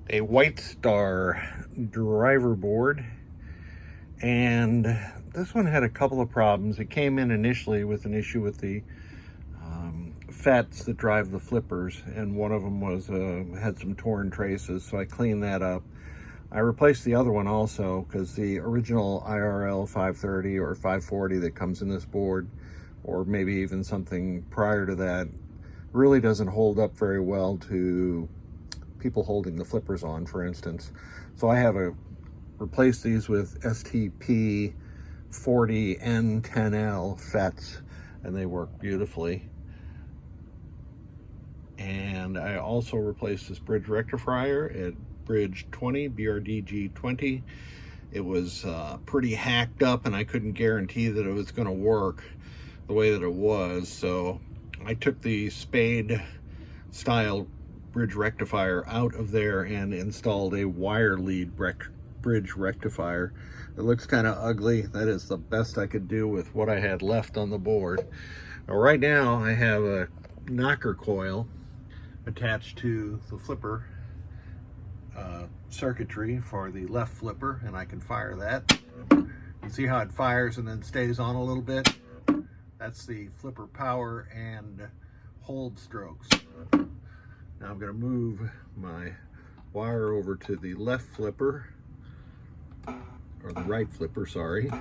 a WhiteStar driver board, and this one had a couple of problems. It came in initially with an issue with the FETs that drive the flippers, and one of them was had some torn traces, so I cleaned that up. I replaced the other one also because the original IRL 530 or 540 that comes in this board, or maybe even something prior to that, really doesn't hold up very well to people holding the flippers on, for instance. So I have replaced these with STP 40N10L FETs, and they work beautifully. And I also replaced this bridge rectifier at bridge 20, BRDG 20. It was pretty hacked up, and I couldn't guarantee that it was going to work the way that it was. So I took the spade style bridge rectifier out of there and installed a wire lead bridge rectifier. It looks kind of ugly. That is the best I could do with what I had left on the board. Now, right now I have a knocker coil attached to the flipper circuitry for the left flipper, and I can fire that. You see how it fires and then stays on a little bit? That's the flipper power and hold strokes. Now I'm going to move my wire over to the left flipper, or the right flipper, sorry,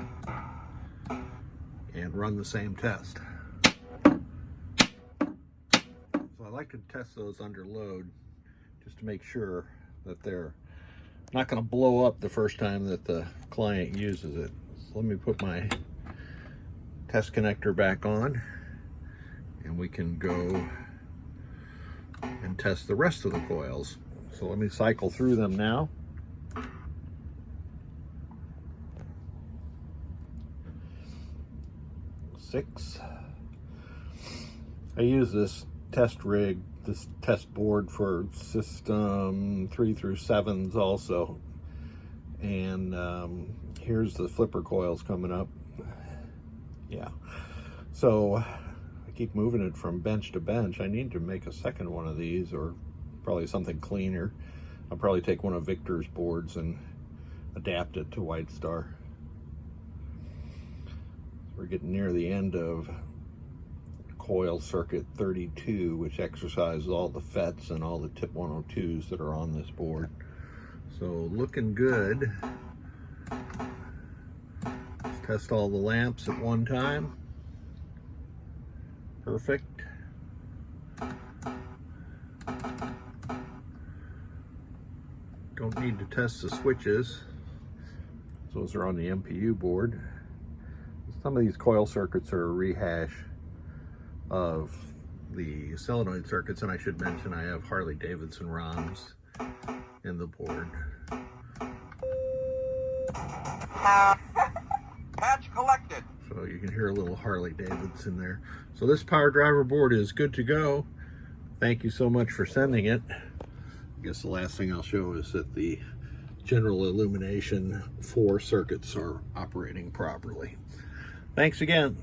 and run the same test. So I like to test those under load just to make sure that they're not going to blow up the first time that the client uses it. So let me put my test connector back on, and we can go and test the rest of the coils. So let me cycle through them now. Six. I use this test rig, this test board, for system 3 through 7s also. And here's the flipper coils coming up. Yeah. So I keep moving it from bench to bench. I need to make a second one of these, or probably something cleaner. I'll probably take one of Victor's boards and adapt it to WhiteStar. We're getting near the end of coil circuit 32, which exercises all the FETs and all the tip 102s that are on this board. So looking good. Let's test all the lamps at one time. Perfect. Don't need to test the switches. Those are on the MPU board. Some of these coil circuits are a rehash of the solenoid circuits, and I should mention I have Harley-Davidson ROMs in the board. Patch collected. So you can hear a little Harley-Davidson there. So this power driver board is good to go. Thank you so much for sending it. I guess the last thing I'll show is that the general illumination 4 circuits are operating properly. Thanks again.